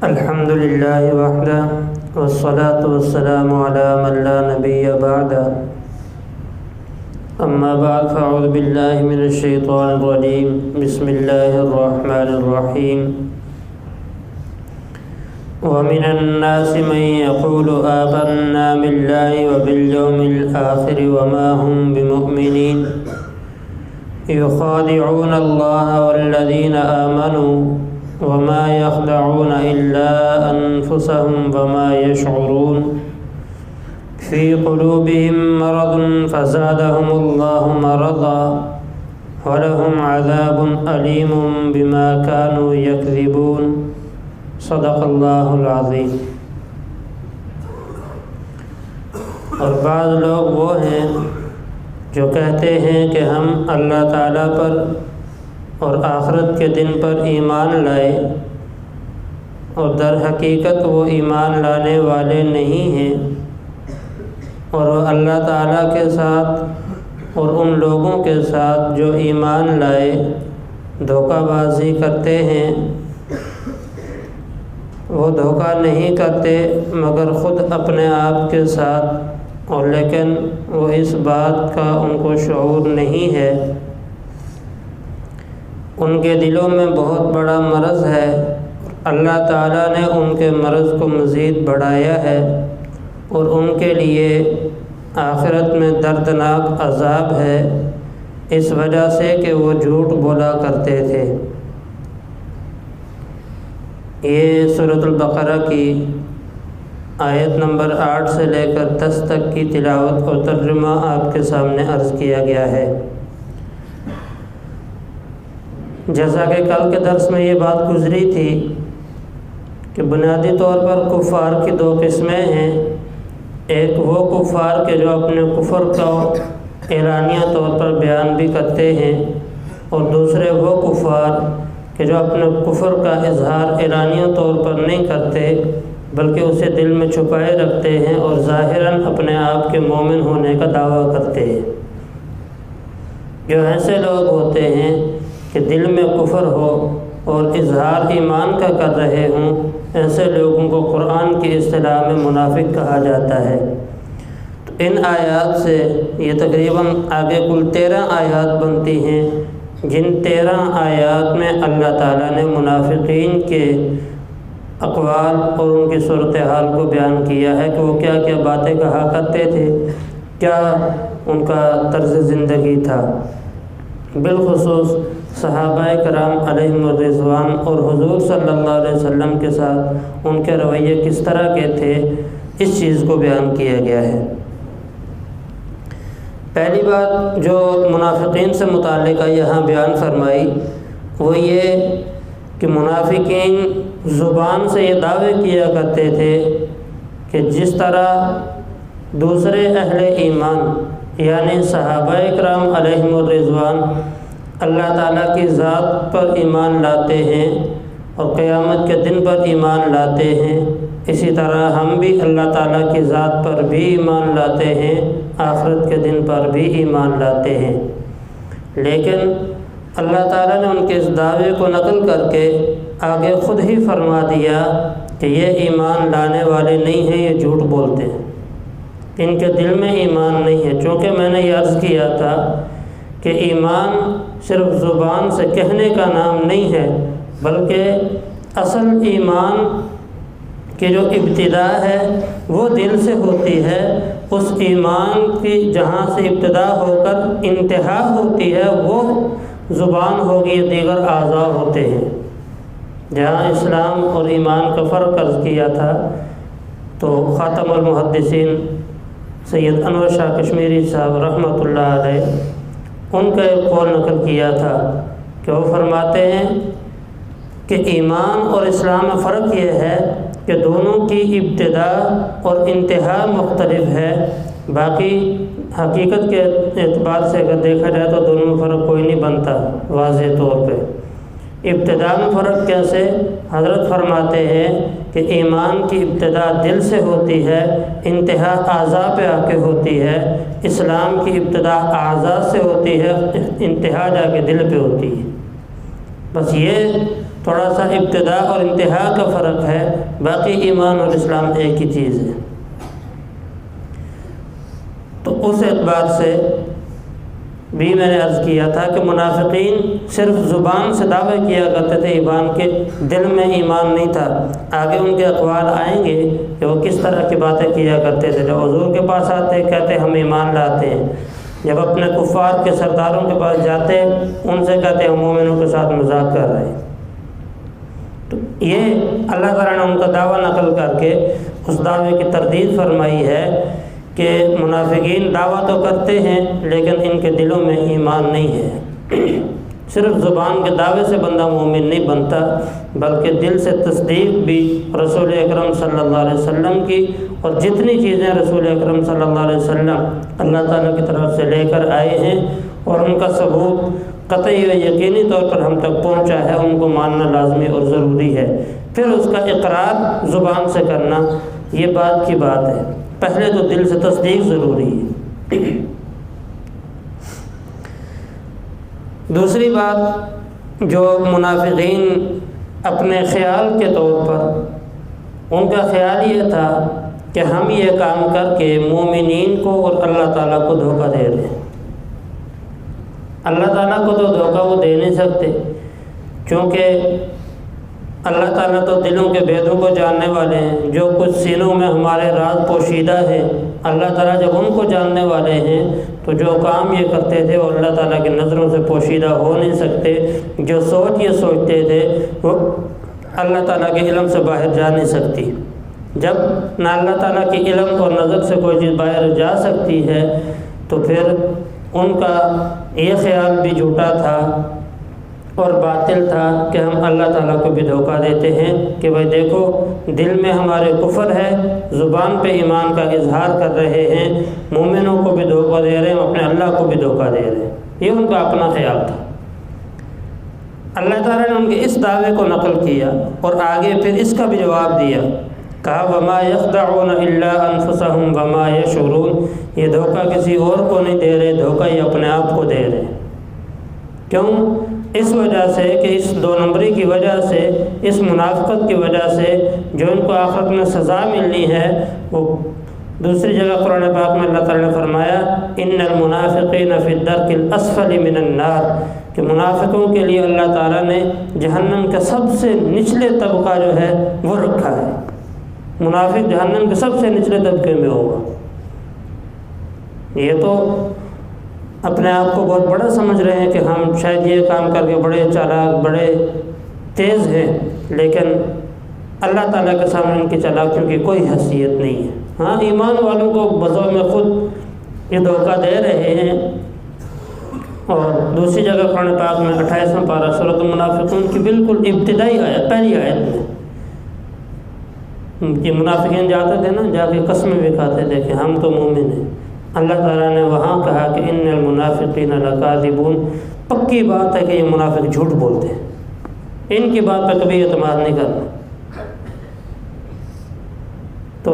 الحمد لله وحده والصلاة والسلام على من لا نبي بعده أما بعد فأعوذ بالله من الشيطان الرجيم بسم الله الرحمن الرحيم ومن الناس من يقول آمنا بالله وباليوم الآخر وما هم بمؤمنين يخادعون الله والذين آمنوا وما يخدعون إلا أنفسهم وما يشعرون في قلوبهم مرض فزادهم الله مرضا ولهم عذاب أليم بما كانوا يكذبون صدق الله العظيم۔ اور بعض لوگ وہ ہیں جو کہتے ہیں کہ ہم اللہ تعالیٰ پر اور آخرت کے دن پر ایمان لائے، اور در حقیقت وہ ایمان لانے والے نہیں ہیں، اور وہ اللہ تعالیٰ کے ساتھ اور ان لوگوں کے ساتھ جو ایمان لائے دھوکہ بازی کرتے ہیں۔ وہ دھوکہ نہیں کرتے مگر خود اپنے آپ کے ساتھ، اور لیکن وہ اس بات کا ان کو شعور نہیں ہے۔ ان کے دلوں میں بہت بڑا مرض ہے، اللہ تعالیٰ نے ان کے مرض کو مزید بڑھایا ہے، اور ان کے لیے آخرت میں دردناک عذاب ہے، اس وجہ سے کہ وہ جھوٹ بولا کرتے تھے۔ یہ سورۃ البقرہ کی آیت نمبر 8 سے لے کر 10 تک کی تلاوت اور ترجمہ آپ کے سامنے عرض کیا گیا ہے۔ جیسا کہ کل کے درس میں یہ بات گزری تھی کہ بنیادی طور پر کفار کی دو قسمیں ہیں۔ ایک وہ کفار کہ جو اپنے کفر کو اعلانیہ طور پر بیان بھی کرتے ہیں، اور دوسرے وہ کفار کہ جو اپنے کفر کا اظہار اعلانیہ طور پر نہیں کرتے بلکہ اسے دل میں چھپائے رکھتے ہیں اور ظاہراً اپنے آپ کے مومن ہونے کا دعویٰ کرتے ہیں۔ جو ایسے لوگ ہوتے ہیں کہ دل میں کفر ہو اور اظہار ایمان کا کر رہے ہوں، ایسے لوگوں کو قرآن کی اصطلاح میں منافق کہا جاتا ہے۔ تو ان آیات سے یہ تقریباً آگے کل 13 آیات بنتی ہیں، جن 13 آیات میں اللہ تعالیٰ نے منافقین کے اقوال اور ان کی صورتحال کو بیان کیا ہے کہ وہ کیا کیا باتیں کہا کرتے تھے، کیا ان کا طرز زندگی تھا۔ بالخصوص صحابہ کرام علیہم الرضوان اور حضور صلی اللہ علیہ وسلم کے ساتھ ان کے رویے کس طرح کے تھے، اس چیز کو بیان کیا گیا ہے۔ پہلی بات جو منافقین سے متعلقہ یہاں بیان فرمائی وہ یہ کہ منافقین زبان سے یہ دعوے کیا کرتے تھے کہ جس طرح دوسرے اہل ایمان یعنی صحابہ کرام علیہم الرضوان اللہ تعالیٰ کی ذات پر ایمان لاتے ہیں اور قیامت کے دن پر ایمان لاتے ہیں، اسی طرح ہم بھی اللہ تعالیٰ کی ذات پر بھی ایمان لاتے ہیں، آخرت کے دن پر بھی ایمان لاتے ہیں۔ لیکن اللہ تعالیٰ نے ان کے اس دعوے کو نقل کر کے آگے خود ہی فرما دیا کہ یہ ایمان لانے والے نہیں ہیں، یہ جھوٹ بولتے ہیں، ان کے دل میں ایمان نہیں ہے۔ چونکہ میں نے یہ عرض کیا تھا کہ ایمان صرف زبان سے کہنے کا نام نہیں ہے، بلکہ اصل ایمان کی جو ابتدا ہے وہ دل سے ہوتی ہے۔ اس ایمان کی جہاں سے ابتدا ہو کر انتہا ہوتی ہے وہ زبان ہوگی، دیگر اعضاء ہوتے ہیں۔ جہاں اسلام اور ایمان کا فرق عرض کیا تھا تو خاتم المحدثین سید انور شاہ کشمیری صاحب رحمۃ اللہ علیہ ان کا ایک قول نقل کیا تھا کہ وہ فرماتے ہیں کہ ایمان اور اسلام میں فرق یہ ہے کہ دونوں کی ابتدا اور انتہا مختلف ہے، باقی حقیقت کے اعتبار سے اگر دیکھا جائے تو دونوں میں فرق کوئی نہیں بنتا واضح طور پہ۔ ابتدا میں فرق کیسے؟ حضرت فرماتے ہیں کہ ایمان کی ابتدا دل سے ہوتی ہے، انتہا اعضاء پہ آ کے ہوتی ہے۔ اسلام کی ابتدا اعضاء سے ہوتی ہے، انتہا جا کے دل پہ ہوتی ہے۔ بس یہ تھوڑا سا ابتدا اور انتہا کا فرق ہے، باقی ایمان اور اسلام ایک ہی چیز ہے۔ تو اس اعتبار سے بھی میں نے عرض کیا تھا کہ منافقین صرف زبان سے دعوے کیا کرتے تھے ایمان کے، دل میں ایمان نہیں تھا۔ آگے ان کے اقوال آئیں گے کہ وہ کس طرح کی باتیں کیا کرتے تھے۔ جب حضور کے پاس آتے کہتے ہم ایمان لاتے ہیں، جب اپنے کفار کے سرداروں کے پاس جاتے ان سے کہتے ہم مومنوں کے ساتھ مذاق کر رہے ہیں۔ تو یہ اللہ تعالیٰ نے ان کا دعویٰ نقل کر کے اس دعوے کی تردید فرمائی ہے کہ منافقین دعویٰ تو کرتے ہیں لیکن ان کے دلوں میں ایمان نہیں ہے۔ صرف زبان کے دعوے سے بندہ مومن نہیں بنتا، بلکہ دل سے تصدیق بھی رسول اکرم صلی اللہ علیہ وسلم کی، اور جتنی چیزیں رسول اکرم صلی اللہ علیہ وسلم اللہ تعالیٰ کی طرف سے لے کر آئے ہیں اور ان کا ثبوت قطعی و یقینی طور پر ہم تک پہنچا ہے، ان کو ماننا لازمی اور ضروری ہے۔ پھر اس کا اقرار زبان سے کرنا یہ بات کی بات ہے، پہلے تو دل سے تصدیق ضروری ہے۔ دوسری بات جو منافقین اپنے خیال کے طور پر ان کا خیال یہ تھا کہ ہم یہ کام کر کے مومنین کو اور اللہ تعالیٰ کو دھوکہ دے رہے ہیں۔ اللہ تعالیٰ کو تو دھوکہ وہ دے نہیں سکتے، کیونکہ اللہ تعالیٰ تو دلوں کے بھیدوں کو جاننے والے ہیں، جو کچھ سینوں میں ہمارے راز پوشیدہ ہے اللہ تعالیٰ جب ان کو جاننے والے ہیں تو جو کام یہ کرتے تھے وہ اللہ تعالیٰ کی نظروں سے پوشیدہ ہو نہیں سکتے، جو سوچ یہ سوچتے تھے وہ اللہ تعالیٰ کے علم سے باہر جا نہیں سکتی۔ جب نہ اللہ تعالیٰ کی علم اور نظر سے کوئی چیز باہر جا سکتی ہے تو پھر ان کا یہ خیال بھی جھوٹا تھا اور باطل تھا کہ ہم اللہ تعالیٰ کو بھی دھوکہ دیتے ہیں کہ بھائی دیکھو دل میں ہمارے کفر ہے، زبان پہ ایمان کا اظہار کر رہے ہیں، مومنوں کو بھی دھوکہ دے رہے ہیں، اپنے اللہ کو بھی دھوکہ دے رہے ہیں۔ یہ ان کا اپنا خیال تھا۔ اللہ تعالیٰ نے ان کے اس دعوے کو نقل کیا اور آگے پھر اس کا بھی جواب دیا، کہا وَمَا يَخْدَعُونَ إِلَّا أَنفُسَهُمْ وَمَا يَشْعُرُونَ، یہ دھوکہ کسی اور کو نہیں دے رہے، دھوکہ یہ اپنے آپ کو دے رہے۔ کیوں؟ اس وجہ سے کہ اس دو نمبری کی وجہ سے، اس منافقت کی وجہ سے جو ان کو آخرت میں سزا ملنی ہے، وہ دوسری جگہ قرآن پاک میں اللہ تعالیٰ نے فرمایا إِنَّ الْمُنَافِقِينَ فِي الدَّرْكِ الْأَسْفَلِ مِنَ النَّارِ، کہ منافقوں کے لیے اللہ تعالیٰ نے جہنم کے سب سے نچلے طبقہ جو ہے وہ رکھا ہے۔ منافق جہنم کے سب سے نچلے طبقے میں ہوگا۔ یہ تو اپنے آپ کو بہت بڑا سمجھ رہے ہیں کہ ہم شاید یہ کام کر کے بڑے چالاک بڑے تیز ہیں، لیکن اللہ تعالیٰ کے سامنے ان کی چالاکیوں کی کوئی حیثیت نہیں ہے۔ ہاں ایمان والوں کو بذو میں خود یہ دھوکہ دے رہے ہیں۔ اور دوسری جگہ قرآن پاک میں 28واں پارہ سورۃ المنافقون کی بالکل ابتدائی آیت، پہلی آیت میں کہ منافقین جاتے تھے نا، جا کے قسمیں بھی کھاتے تھے کہ ہم تو مومن ہیں، اللہ تعالیٰ نے وہاں کہا کہ ان المنافقین لکاذبون، پکی بات ہے کہ یہ منافق جھوٹ بولتے ہیں، ان کی بات پہ کبھی اعتماد نہیں کرنا۔ تو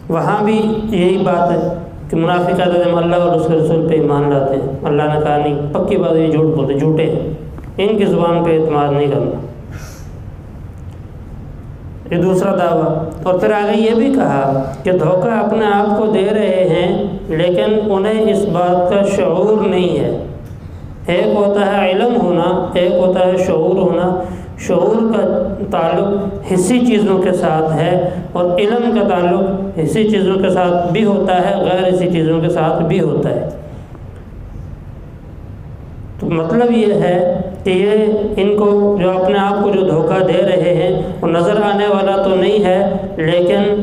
وہاں بھی یہی بات ہے کہ منافق کہتے ہیں ہم اللہ اور اس کے رسول پہ ایمان لاتے ہیں، اللہ نے کہا نہیں، پکی بات ہے یہ جھوٹ بولتے، جھوٹے ہیں، ان کی زبان پہ اعتماد نہیں کرنا۔ یہ دوسرا دعویٰ۔ اور پھر آگے یہ بھی کہا کہ دھوکہ اپنے آپ کو دے رہے ہیں لیکن انہیں اس بات کا شعور نہیں ہے۔ ایک ہوتا ہے علم ہونا، ایک ہوتا ہے شعور ہونا۔ شعور کا تعلق حصی چیزوں کے ساتھ ہے اور علم کا تعلق حصی چیزوں کے ساتھ بھی ہوتا ہے، غیر حصی چیزوں کے ساتھ بھی ہوتا ہے۔ تو مطلب یہ ہے کہ یہ ان کو جو اپنے آپ کو جو دھوکہ دے رہے ہیں وہ نظر آنے والا تو نہیں ہے، لیکن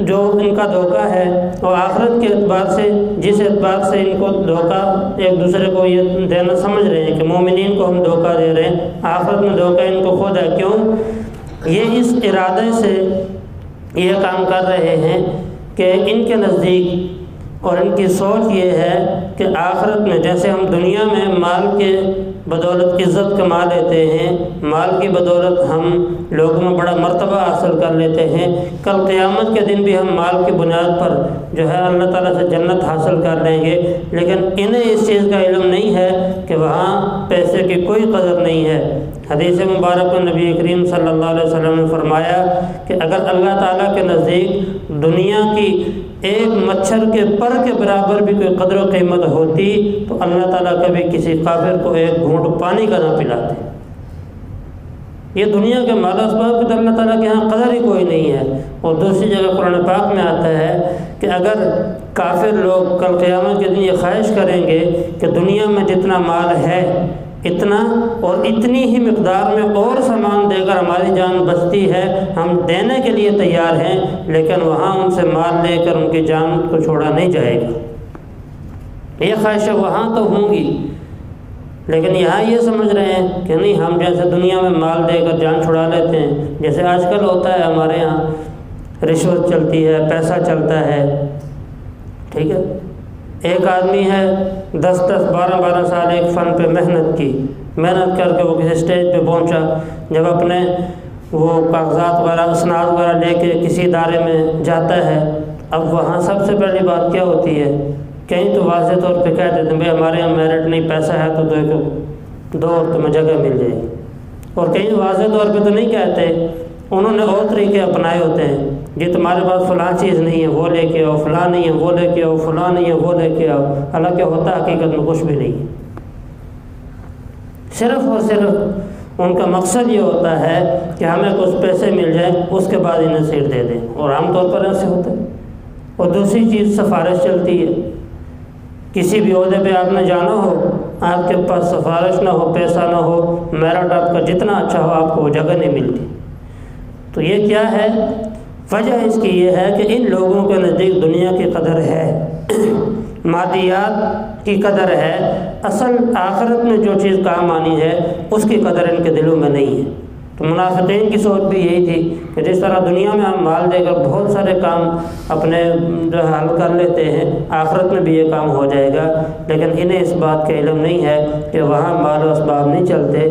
جو ان کا دھوکہ ہے وہ آخرت کے اعتبار سے، جس اعتبار سے ان کو دھوکہ ایک دوسرے کو یہ دینا سمجھ رہے ہیں کہ مومنین کو ہم دھوکہ دے رہے ہیں، آخرت میں دھوکہ ان کو خود ہے۔ کیوں؟ یہ اس ارادے سے یہ کام کر رہے ہیں کہ ان کے نزدیک اور ان کی سوچ یہ ہے کہ آخرت میں جیسے ہم دنیا میں مال کے بدولت عزت کما لیتے ہیں، مال کی بدولت ہم لوگوں میں بڑا مرتبہ حاصل کر لیتے ہیں، کل قیامت کے دن بھی ہم مال کی بنیاد پر جو ہے اللہ تعالیٰ سے جنت حاصل کر لیں گے، لیکن انہیں اس چیز کا علم نہیں ہے کہ وہاں پیسے کی کوئی قدر نہیں ہے۔ حدیث مبارک میں نبی کریم صلی اللہ علیہ وسلم نے فرمایا کہ اگر اللہ تعالیٰ کے نزدیک دنیا کی ایک مچھر کے پر کے برابر بھی کوئی قدر و قیمت ہوتی تو اللہ تعالیٰ کبھی کسی کافر کو ایک گھونٹ پانی کا نہ پلاتے۔ یہ دنیا کے مال و اسباب کی تو اللہ تعالیٰ کے ہاں قدر ہی کوئی نہیں ہے۔ اور دوسری جگہ قرآن پاک میں آتا ہے کہ اگر کافر لوگ کل قیامت کے دن یہ خواہش کریں گے کہ دنیا میں جتنا مال ہے اتنا اور اتنی ہی مقدار میں اور سامان دے کر ہماری جان بچتی ہے، ہم دینے کے لیے تیار ہیں، لیکن وہاں ان سے مال لے کر ان کی جان کو چھوڑا نہیں جائے گا۔ یہ خواہشیں وہاں تو ہوں گی، لیکن یہاں یہ سمجھ رہے ہیں کہ نہیں، ہم جیسے دنیا میں مال دے کر جان چھڑا لیتے ہیں، جیسے آج کل ہوتا ہے ہمارے یہاں رشوت چلتی ہے، پیسہ چلتا ہے، ٹھیک ہے۔ ایک آدمی ہے 10-12 سال ایک فن پہ محنت کر کے وہ کسی اسٹیج پہ پہنچا، جب اپنے وہ کاغذات وغیرہ اسناد وغیرہ لے کے کسی ادارے میں جاتا ہے، اب وہاں سب سے پہلی بات کیا ہوتی ہے، کہیں تو واضح طور پہ کہہ دیتے ہیں بھائی ہمارے یہاں میرٹ نہیں، پیسہ ہے تو دو اور تمہیں جگہ مل جائے گی، اور کہیں واضح طور پہ تو نہیں کہتے، انہوں نے اور طریقے اپنائے ہوتے ہیں، جی تمہارے پاس فلاں چیز نہیں ہے وہ لے کے آؤ، فلاں نہیں ہے وہ لے کے آؤ، فلاں نہیں ہے وہ لے کے آؤ، حالانکہ ہوتا حقیقت میں کچھ بھی نہیں ہے۔ صرف اور صرف ان کا مقصد یہ ہوتا ہے کہ ہمیں کچھ پیسے مل جائیں، اس کے بعد انہیں سیٹ دے دیں، اور عام طور پر ایسے ہوتا ہے۔ اور دوسری چیز سفارش چلتی ہے، کسی بھی عہدے پہ آپ نے جانا ہو، آپ کے پاس سفارش نہ ہو، پیسہ نہ ہو، میرٹ آپ کا جتنا اچھا ہو، آپ کو وہ جگہ نہیں ملتی۔ تو یہ کیا ہے؟ وجہ اس کی یہ ہے کہ ان لوگوں کے نزدیک دنیا کی قدر ہے، مادیات کی قدر ہے، اصل آخرت میں جو چیز کام آنی ہے اس کی قدر ان کے دلوں میں نہیں ہے۔ تو منافقین کی سوچ بھی یہی تھی کہ جس طرح دنیا میں ہم مال دے کر بہت سارے کام اپنے جو حل کر لیتے ہیں، آخرت میں بھی یہ کام ہو جائے گا، لیکن انہیں اس بات کا علم نہیں ہے کہ وہاں مال و اسباب نہیں چلتے،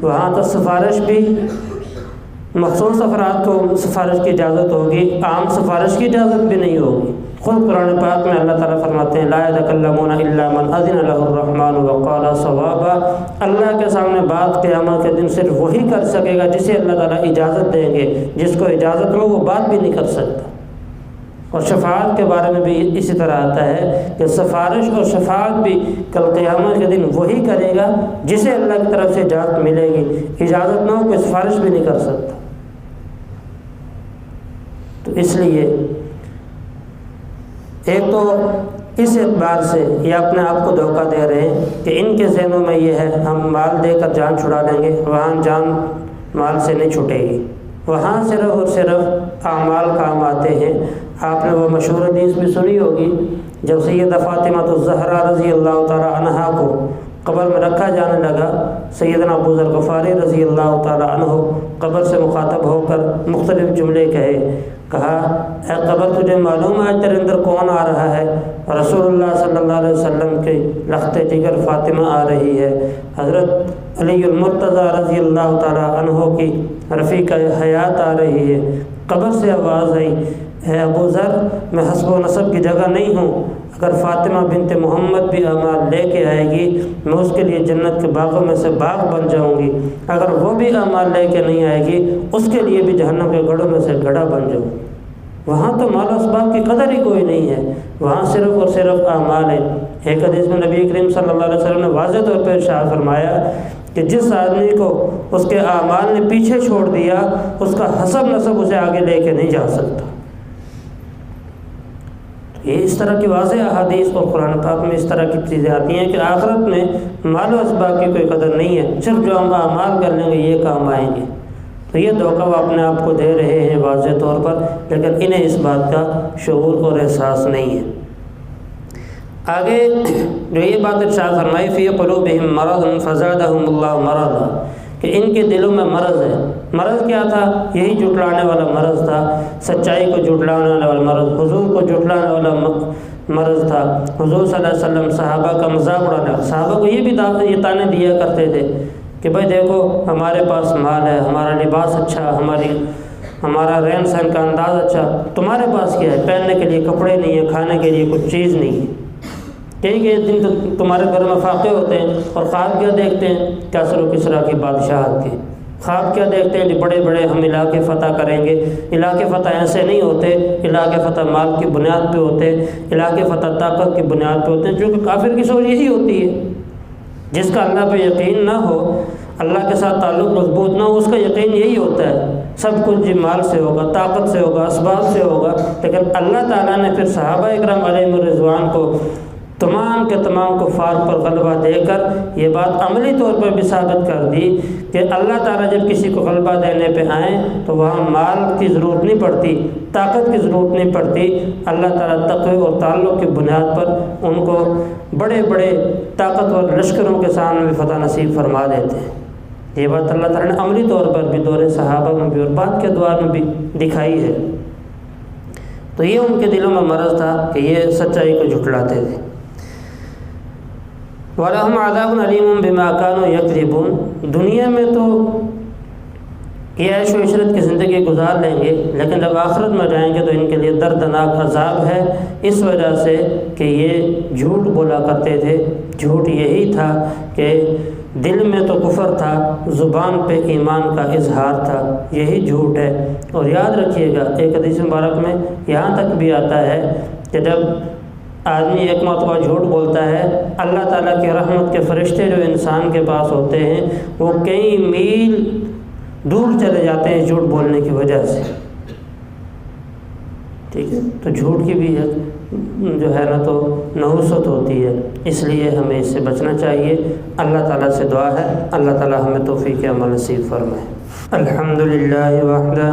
وہاں تو سفارش بھی مخصوص افراد کو سفارش کی اجازت ہوگی، عام سفارش کی اجازت بھی نہیں ہوگی۔ خود قرآن پاک میں اللہ تعالیٰ فرماتے ہیں لا يتکلمون الا من اذن له الرحمن وقال صوابا، اللہ کے سامنے بات قیامت کے دن صرف وہی کر سکے گا جسے اللہ تعالیٰ اجازت دیں گے، جس کو اجازت ہو وہ بات بھی نہیں کر سکتا۔ اور شفاعت کے بارے میں بھی اسی طرح آتا ہے کہ سفارش اور شفاعت بھی کل قیامت کے دن وہی کرے گا جسے اللہ کی طرف سے اجازت ملے گی، اجازت نہ ہو کوئی سفارش بھی نہیں کر سکتا۔ تو اس لیے ایک تو اس اعتبار سے یہ اپنے آپ کو دھوکہ دے رہے ہیں کہ ان کے ذہنوں میں یہ ہے ہم مال دے کر جان چھڑا لیں گے، وہاں جان مال سے نہیں چھوٹے گی، وہاں صرف اور صرف اعمال کام آتے ہیں۔ آپ نے وہ مشہور حدیث بھی سنی ہوگی جب سیدہ فاطمہ الزہرا رضی اللہ تعالی عنہا کو قبر میں رکھا جانے لگا، سیدنا ابو ذر غفاری رضی اللہ تعالی عنہ قبر سے مخاطب ہو کر مختلف جملے کہا اے قبر تجھے معلوم ہے تیرے اندر کون آ رہا ہے؟ رسول اللہ صلی اللہ علیہ وسلم کے لخت جگر فاطمہ آ رہی ہے، حضرت علی المرتضیٰ رضی اللہ تعالی عنہ کی رفیق حیات آ رہی ہے۔ قبر سے آواز آئی اے ابو ذر میں حسب و نسب کی جگہ نہیں ہوں، اگر فاطمہ بنت محمد بھی اعمال لے کے آئے گی میں اس کے لیے جنت کے باغوں میں سے باغ بن جاؤں گی، اگر وہ بھی اعمال لے کے نہیں آئے گی اس کے لیے بھی جہنم کے گڑھوں میں سے گڑھا بن جاؤں گی۔ وہاں تو مال و اسباب کی قدر ہی کوئی نہیں ہے، وہاں صرف اور صرف اعمال ہے۔ ایک حدیث میں نبی کریم صلی اللہ علیہ وسلم نے واضح طور پر ارشاد فرمایا کہ جس آدمی کو اس کے اعمال نے پیچھے چھوڑ دیا اس کا حسب نسب اسے آگے لے کے نہیں جا سکتا۔ یہ اس طرح کی واضح احادیث اور قرآن پاک میں اس طرح کی چیزیں آتی ہیں کہ آخرت میں مال و اسباب کی کوئی قدر نہیں ہے، صرف جو ہم اعمال کر لیں گے یہ کام آئیں گے۔ تو یہ دھوکہ وہ اپنے آپ کو دے رہے ہیں واضح طور پر، لیکن انہیں اس بات کا شعور اور احساس نہیں ہے۔ آگے جو یہ بات ارشاد فرمائی فی قلوبہم مرض فزادہم اللہ مرضا، کہ ان کے دلوں میں مرض ہے۔ مرض کیا تھا؟ یہی جھٹلانے والا مرض تھا، سچائی کو جھٹلانے والا مرض، حضور کو جھٹلانے والا مرض تھا۔ حضور صلی اللہ علیہ وسلم صحابہ کا مذاق اڑانا، صحابہ کو یہ بھی یہ تانے دیا کرتے تھے کہ بھائی دیکھو ہمارے پاس مال ہے، ہمارا لباس اچھا، ہمارا رہن سہن کا انداز اچھا، تمہارے پاس کیا ہے؟ پہننے کے لیے کپڑے نہیں ہیں، کھانے کے لیے کچھ چیز نہیں ہے۔ کہ دن تو تمہارے گھر میں فاقے ہوتے ہیں، اور خواب کیا دیکھتے ہیں؟ کسر و کسریٰ کی بادشاہت کے خواب کیا دیکھتے ہیں کہ بڑے بڑے ہم علاقے فتح کریں گے۔ علاقے فتح ایسے نہیں ہوتے، علاقے فتح مال کی بنیاد پہ ہوتے، علاقے فتح طاقت کی بنیاد پہ ہوتے ہیں، جو کہ کافر کی سوچ یہی ہوتی ہے۔ جس کا اللہ پہ یقین نہ ہو، اللہ کے ساتھ تعلق مضبوط نہ ہو، اس کا یقین یہی ہوتا ہے سب کچھ جی مال سے ہوگا، طاقت سے ہوگا، اسباب سے ہوگا۔ لیکن اللہ تعالیٰ نے پھر صحابہ اکرام علیہم الرضوان کو تمام کے تمام کفار پر غلبہ دے کر یہ بات عملی طور پر بھی ثابت کر دی کہ اللہ تعالیٰ جب کسی کو غلبہ دینے پہ آئیں تو وہاں مال کی ضرورت نہیں پڑتی، طاقت کی ضرورت نہیں پڑتی۔ اللہ تعالیٰ تقوی اور تعلق کی بنیاد پر ان کو بڑے بڑے طاقتور لشکروں کے سامنے بھی فتح نصیب فرما دیتے ہیں۔ یہ بات اللہ تعالیٰ نے عملی طور پر بھی دور صحابہ میں بھی اور بعد کے ادوار میں بھی دکھائی ہے۔ تو یہ ان کے دلوں میں مرض تھا کہ یہ سچائی کو جھٹلاتے تھے۔ وَلَهُمْ عَذَابٌ عَلِيمٌ بِمَا كَانُوا يَكْذِبُونَ، دنیا میں تو یہ عیش و عشرت کی زندگی گزار لیں گے، لیکن جب آخرت میں جائیں گے تو ان کے لیے دردناک عذاب ہے، اس وجہ سے کہ یہ جھوٹ بولا کرتے تھے۔ جھوٹ یہی تھا کہ دل میں تو کفر تھا، زبان پہ ایمان کا اظہار تھا، یہی جھوٹ ہے۔ اور یاد رکھیے گا ایک حدیث مبارک میں یہاں تک بھی آتا ہے کہ جب آدمی ایک مرتبہ جھوٹ بولتا ہے، اللہ تعالیٰ کی رحمت کے فرشتے جو انسان کے پاس ہوتے ہیں وہ کئی میل دور چلے جاتے ہیں جھوٹ بولنے کی وجہ سے۔ ٹھیک ہے، تو جھوٹ کی بھی جو ہے نا تو نحوست ہوتی ہے، اس لیے ہمیں اس سے بچنا چاہیے۔ اللہ تعالیٰ سے دعا ہے اللہ تعالیٰ ہمیں توفیق عمل نصیب فرمائے۔ الحمدللہ وحدہ